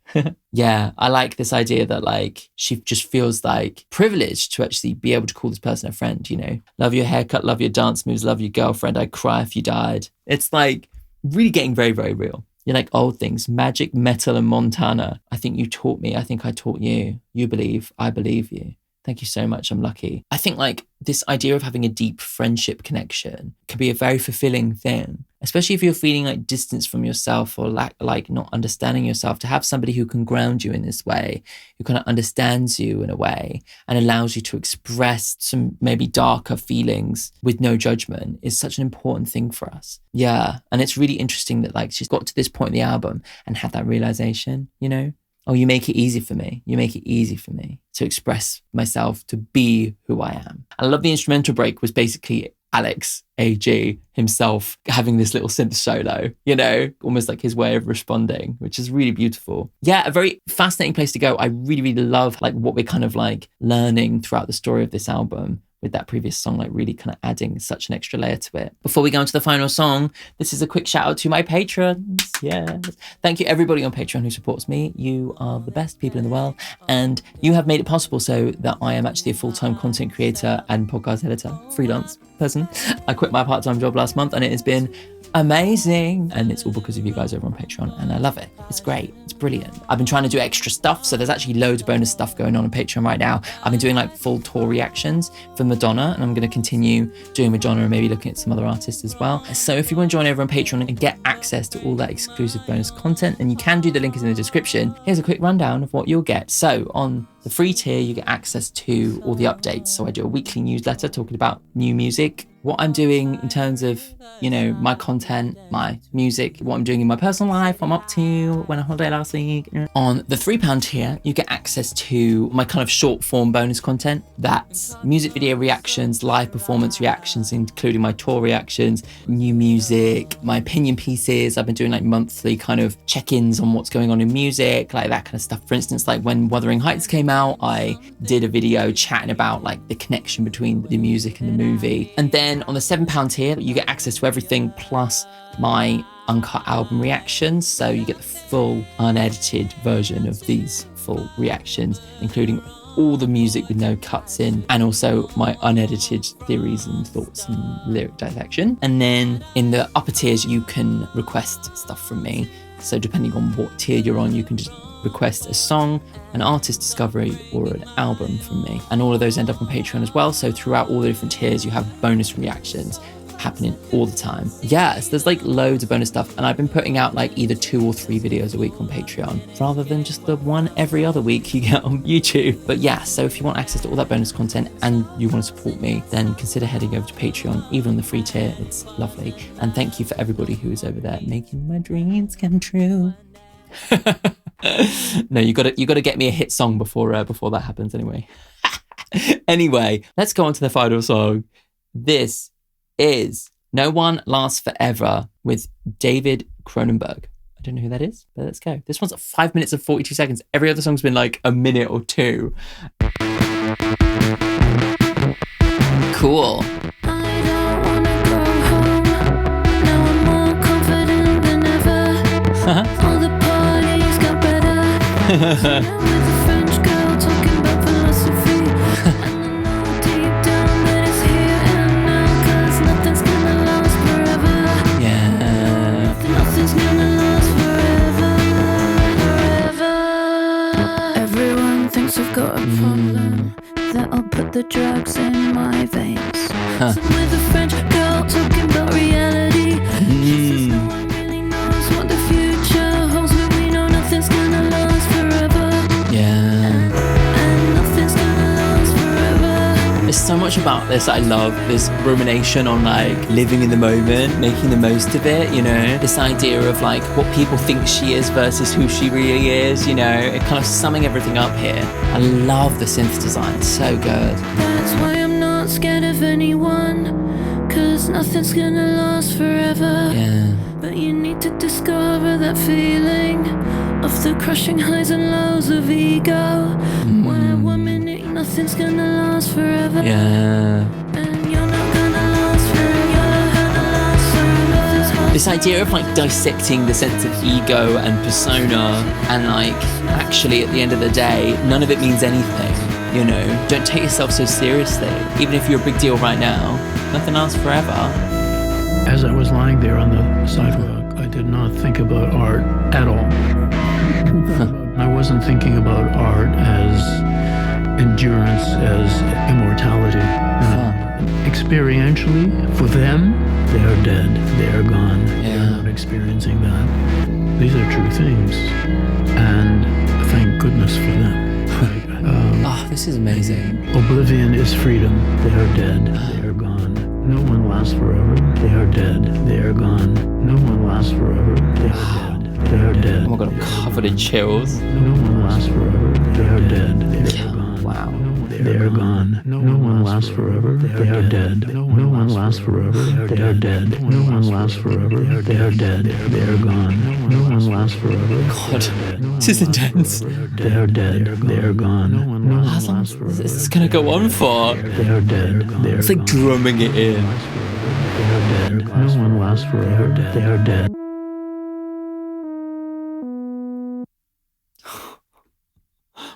Yeah, I like this idea that like, she just feels like privileged to actually be able to call this person a friend, you know? Love your haircut, love your dance moves, love your girlfriend, I'd cry if you died. It's like really getting very, very real. You like old things, magic, metal, and Montana. I think you taught me. I think I taught you. You believe, I believe you. Thank you so much. I'm lucky. I think like this idea of having a deep friendship connection can be a very fulfilling thing, especially if you're feeling like distance from yourself or like not understanding yourself. To have somebody who can ground you in this way, who kind of understands you in a way and allows you to express some maybe darker feelings with no judgment is such an important thing for us. Yeah. And it's really interesting that like she's got to this point in the album and had that realization, you know? Oh, you make it easy for me. You make it easy for me to express myself, to be who I am. I love the instrumental break was basically Alex AG himself having this little synth solo, you know, almost like his way of responding, which is really beautiful. Yeah, a very fascinating place to go. I really, really love like what we're kind of like learning throughout the story of this album, with that previous song, like really kind of adding such an extra layer to it. Before we go into the final song, this is a quick shout out to my patrons. Yes. Thank you everybody on Patreon who supports me. You are the best people in the world and you have made it possible so that I am actually a full-time content creator and podcast editor, freelance person. I quit my part-time job last month and it has been amazing. And it's all because of you guys over on Patreon and I love it. It's great. It's brilliant. I've been trying to do extra stuff. So there's actually loads of bonus stuff going on Patreon right now. I've been doing like full tour reactions for Madonna and I'm going to continue doing Madonna and maybe looking at some other artists as well. So if you want to join over on Patreon and get access to all that exclusive bonus content, and you can do, the link is in the description. Here's a quick rundown of what you'll get. So on the free tier, you get access to all the updates. So I do a weekly newsletter talking about new music, what I'm doing in terms of, you know, my content, my music, what I'm doing in my personal life, what I'm up to, went on holiday last week. On the £3 tier, you get access to my kind of short form bonus content. That's music video reactions, live performance reactions, including my tour reactions, new music, my opinion pieces. I've been doing like monthly kind of check-ins on what's going on in music, like that kind of stuff. For instance, like when Wuthering Heights came out, I did a video chatting about like the connection between the music and the movie. And then on the £7 tier, you get access to everything plus my uncut album reactions. So you get the full unedited version of these full reactions, including all the music with no cuts in, and also my unedited theories and thoughts and lyric dissection. And then in the upper tiers, you can request stuff from me. So depending on what tier you're on, you can just request a song, an artist discovery, or an album from me. And all of those end up on Patreon as well. So throughout all the different tiers, you have bonus reactions happening all the time. Yes, there's like loads of bonus stuff. And I've been putting out like either 2 or 3 videos a week on Patreon, rather than just the one every other week you get on YouTube. But yeah, so if you want access to all that bonus content and you want to support me, then consider heading over to Patreon, even on the free tier. It's lovely. And thank you for everybody who is over there making my dreams come true. No, you gotta get me a hit song before that happens anyway. Anyway, let's go on to the final song. This is No One Lasts Forever with David Cronenberg. I don't know who that is, but let's go. This one's 5 minutes and 42 seconds. Every other song's been like a minute or 2. Cool. With a French girl talking about philosophy, and I know deep down that it's here and now, 'cause nothing's gonna last forever. Yeah. Nothing's gonna last forever. Everyone thinks I've got a problem, that I'll put the drugs in my veins. So with a French girl talking about reality, she says no one really knows what the future holds, but we know nothing's gonna last forever. Yeah. And nothing's gonna last forever. There's so much about this I love, this rumination on like living in the moment, making the most of it, you know, this idea of like what people think she is versus who she really is, you know, it kind of summing everything up here. I love the synth design, it's so good. That's why I'm not scared of anyone, 'cause nothing's gonna last forever. Yeah. But you need to discover that feeling of the crushing highs and lows of ego, where 1 minute nothing's gonna last forever. Yeah. And you're not gonna last forever. You're not gonna last forever. This idea of like dissecting the sense of ego and persona, and like actually at the end of the day, none of it means anything, you know? Don't take yourself so seriously. Even if you're a big deal right now, nothing lasts forever. As I was lying there on the sidewalk, I did not think about art at all. I wasn't thinking about art as endurance, as immortality. Experientially, for them, they are dead. They are gone. They are not experiencing that. These are true things. And thank goodness for them. This is amazing. Oblivion is freedom. They are dead. They are gone. No one lasts forever. They are dead. They are gone. No one lasts forever. They are dead. They are dead. Oh my God, I'm covered in chills. No one lasts forever. They are dead. They are gone. Wow. They are gone. No one lasts forever. They are dead. No one lasts forever. They are dead. No one lasts forever. They are dead. They are gone. No one lasts forever. God, this is intense. They are dead. They are gone. No one lasts forever. This is gonna go on for. They are dead. They are It's like drumming it in. They are dead. No one lasts forever. They are dead.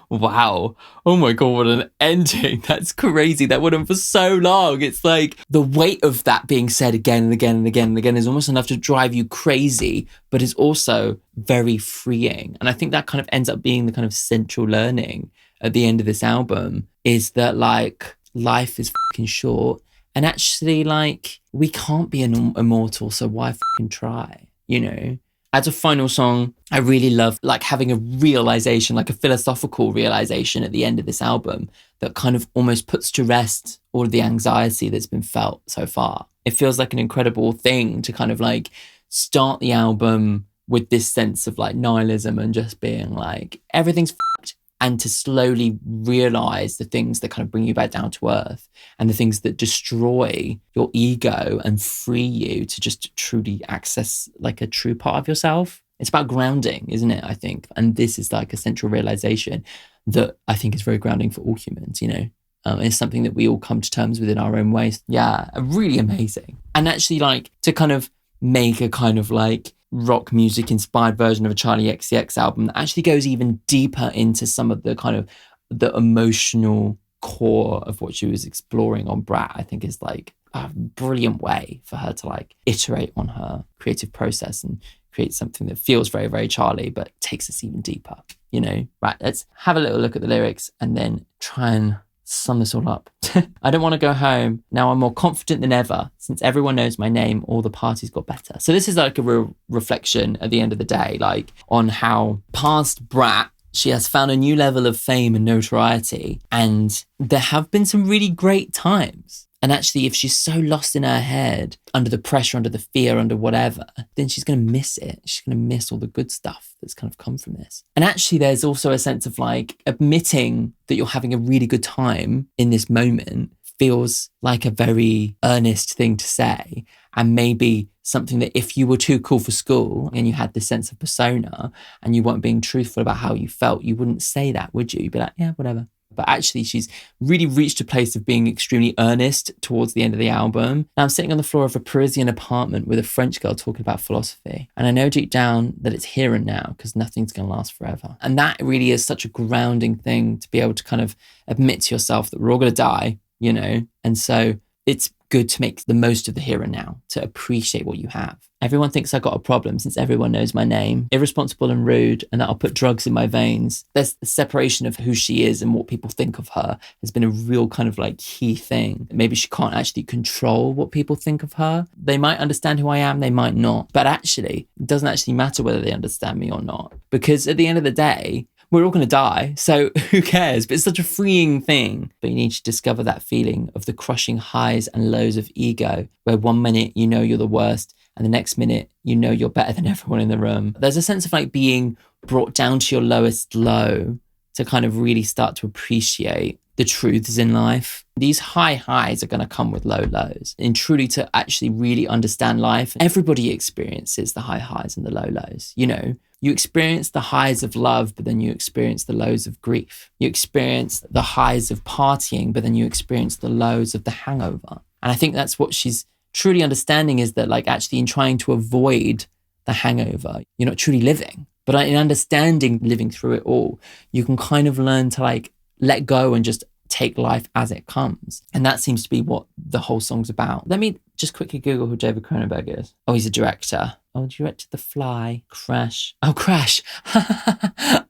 Wow. Oh my God, what an ending. That's crazy. That went on for so long. It's like the weight of that being said again and again and again and again is almost enough to drive you crazy, but is also very freeing. And I think that kind of ends up being the kind of central learning at the end of this album, is that like life is fucking short. And actually, like, we can't be immortal, so why fucking try, you know? As a final song, I really love like having a realization, like a philosophical realization at the end of this album that kind of almost puts to rest all of the anxiety that's been felt so far. It feels like an incredible thing to kind of like start the album with this sense of like nihilism and just being like, everything's fucked. And to slowly realize the things that kind of bring you back down to earth and the things that destroy your ego and free you to just truly access like a true part of yourself. It's about grounding, isn't it? I think. And this is like a central realization that I think is very grounding for all humans, you know. It's something that we all come to terms with in our own ways. Yeah, really amazing. And actually like to kind of make a kind of like rock music inspired version of a Charli XCX album that actually goes even deeper into some of the kind of the emotional core of what she was exploring on Brat, I think is like a brilliant way for her to like iterate on her creative process and create something that feels very, very Charli, but takes us even deeper, you know? Right, let's have a little look at the lyrics and then try and sum this all up. I don't want to go home. Now I'm more confident than ever. Since everyone knows my name, all the parties got better. So this is like a real reflection at the end of the day, like on how past Brat, she has found a new level of fame and notoriety. And there have been some really great times. And actually, if she's so lost in her head, under the pressure, under the fear, under whatever, then she's going to miss it. She's going to miss all the good stuff that's kind of come from this. And actually, there's also a sense of like admitting that you're having a really good time in this moment feels like a very earnest thing to say. And maybe something that if you were too cool for school and you had this sense of persona and you weren't being truthful about how you felt, you wouldn't say that, would you? You'd be like, yeah, whatever. But actually, she's really reached a place of being extremely earnest towards the end of the album. Now I'm sitting on the floor of a Parisian apartment with a French girl talking about philosophy. And I know deep down that it's here and now because nothing's going to last forever. And that really is such a grounding thing to be able to kind of admit to yourself that we're all going to die, you know? And so it's good to make the most of the here and now, to appreciate what you have. Everyone thinks I got a problem since everyone knows my name. Irresponsible and rude, and that I'll put drugs in my veins. There's a separation of who she is and what people think of her has been a real kind of like key thing. Maybe she can't actually control what people think of her. They might understand who I am, they might not. But actually, it doesn't actually matter whether they understand me or not. Because at the end of the day, we're all going to die, so who cares? But it's such a freeing thing. But you need to discover that feeling of the crushing highs and lows of ego, where 1 minute you know you're the worst, and the next minute you know you're better than everyone in the room. There's a sense of like being brought down to your lowest low to kind of really start to appreciate the truths in life. These high highs are going to come with low lows. And truly to actually really understand life, everybody experiences the high highs and the low lows. You know, you experience the highs of love, but then you experience the lows of grief. You experience the highs of partying, but then you experience the lows of the hangover. And I think that's what she's truly understanding, is that like actually in trying to avoid the hangover, you're not truly living. But in understanding living through it all, you can kind of learn to like let go and just take life as it comes. And that seems to be what the whole song's about. Let me just quickly Google who David Cronenberg is. Oh, he's a director. Oh, directed The Fly, Crash. Oh, Crash.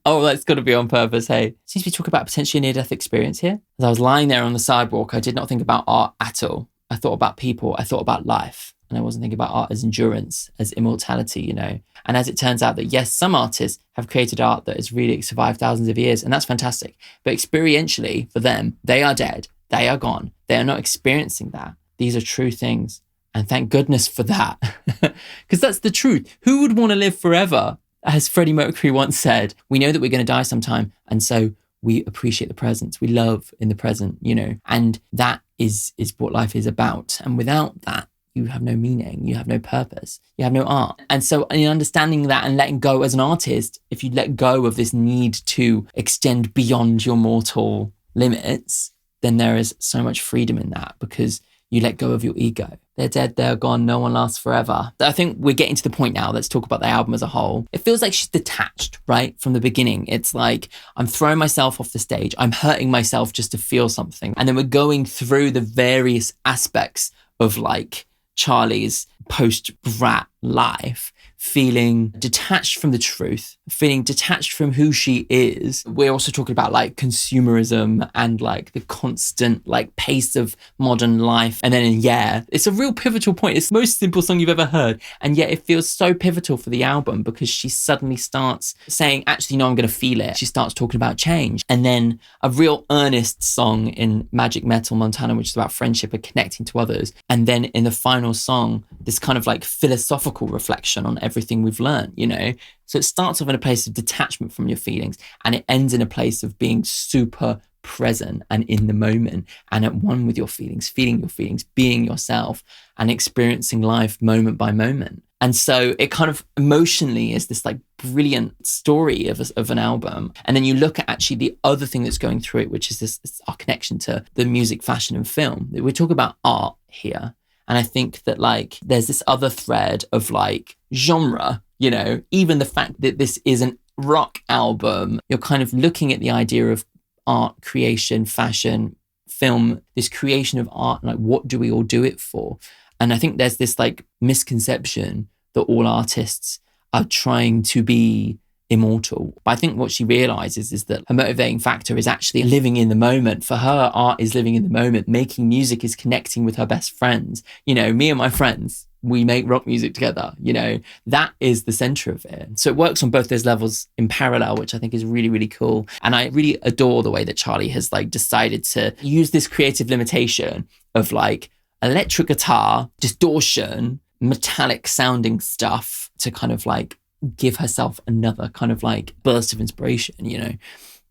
Oh, that's got to be on purpose, hey. Seems to be talking about potentially a near-death experience here. As I was lying there on the sidewalk, I did not think about art at all. I thought about people, I thought about life. And I wasn't thinking about art as endurance, as immortality, you know. And as it turns out that yes, some artists have created art that has really survived thousands of years, and that's fantastic. But experientially, for them, they are dead, they are gone, they are not experiencing that. These are true things. And thank goodness for that. Because that's the truth. Who would want to live forever? As Freddie Mercury once said, we know that we're going to die sometime. And so we appreciate the present. We love in the present, you know. And that is what life is about. And without that, you have no meaning, you have no purpose, you have no art. And so in understanding that and letting go as an artist, if you let go of this need to extend beyond your mortal limits, then there is so much freedom in that because you let go of your ego. They're dead, they're gone, no one lasts forever. I think we're getting to the point now, let's talk about the album as a whole. It feels like she's detached, right? From the beginning. It's like, I'm throwing myself off the stage, I'm hurting myself just to feel something. And then we're going through the various aspects of like Charli's post-Brat life, feeling detached from the truth, feeling detached from who she is. We're also talking about like consumerism and like the constant like pace of modern life. And then yeah, it's a real pivotal point. It's the most simple song you've ever heard. And yet it feels so pivotal for the album because she suddenly starts saying, actually, no, I'm going to feel it. She starts talking about change. And then a real earnest song in Magic Metal Montana, which is about friendship and connecting to others. And then in the final song, this kind of like philosophical reflection on everything we've learned, you know? So it starts off in a place of detachment from your feelings and it ends in a place of being super present and in the moment and at one with your feelings, feeling your feelings, being yourself and experiencing life moment by moment. And so it kind of emotionally is this like brilliant story of an album. And then you look at actually the other thing that's going through it, which is this our connection to the music, fashion and film. We're talking about art here. And I think that like there's this other thread of like genre, you know, even the fact that this is an rock album, you're kind of looking at the idea of art, creation, fashion, film, this creation of art, and like what do we all do it for? And I think there's this like misconception that all artists are trying to be immortal. But I think what she realizes is that her motivating factor is actually living in the moment. For her, art is living in the moment. Making music is connecting with her best friends. You know, me and my friends, we make rock music together, you know, that is the center of it. So it works on both those levels in parallel, which I think is really, really cool. And I really adore the way that Charli has like decided to use this creative limitation of like electric guitar, distortion, metallic sounding stuff to kind of like give herself another kind of like burst of inspiration, you know,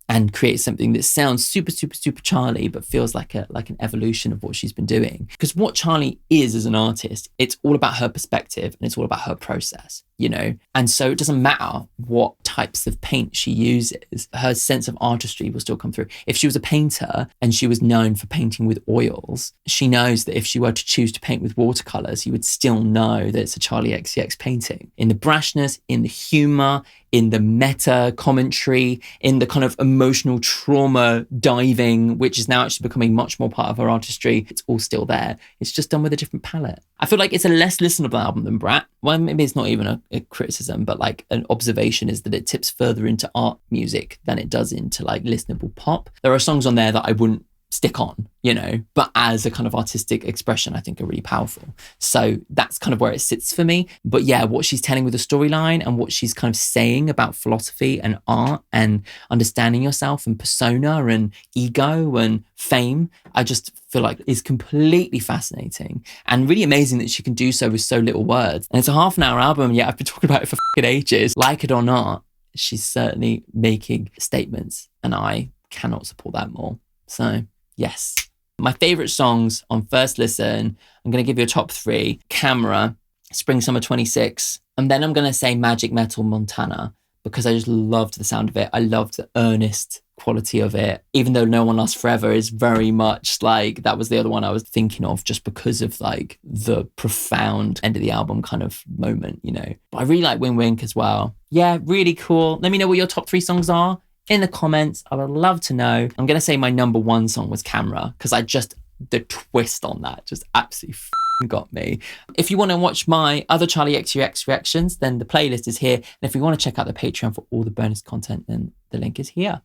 and create something that sounds super, super, super Charli, but feels like an evolution of what she's been doing. Because what Charli is as an artist, it's all about her perspective and it's all about her process, you know? And so it doesn't matter what types of paint she uses, her sense of artistry will still come through. If she was a painter and she was known for painting with oils, she knows that if she were to choose to paint with watercolors, you would still know that it's a Charli XCX painting. In the brashness, in the humor, in the meta commentary, in the kind of emotional trauma diving, which is now actually becoming much more part of her artistry. It's all still there. It's just done with a different palette. I feel like it's a less listenable album than Brat. Well, maybe it's not even a criticism, but like an observation is that it tips further into art music than it does into like listenable pop. There are songs on there that I wouldn't stick on, you know, but as a kind of artistic expression, I think are really powerful. So that's kind of where it sits for me. But yeah, what she's telling with the storyline and what she's kind of saying about philosophy and art and understanding yourself and persona and ego and fame, I just feel like is completely fascinating and really amazing that she can do so with so little words. And it's a half an hour album, yet I've been talking about it for ages. Like it or not, she's certainly making statements and I cannot support that more. So yes. My favorite songs on first listen, I'm going to give you a top 3. Camera, Spring Summer 26. And then I'm going to say Magic Metal Montana because I just loved the sound of it. I loved the earnest quality of it. Even though No One Lasts Forever is very much like, that was the other one I was thinking of just because of like the profound end of the album kind of moment, you know. But I really like Wink Wink as well. Yeah, really cool. Let me know what your top 3 songs are in the comments. I would love to know. I'm going to say my number 1 song was Camera because the twist on that just absolutely got me. If you want to watch my other Charli XUX reactions, then the playlist is here. And if you want to check out the Patreon for all the bonus content, then the link is here.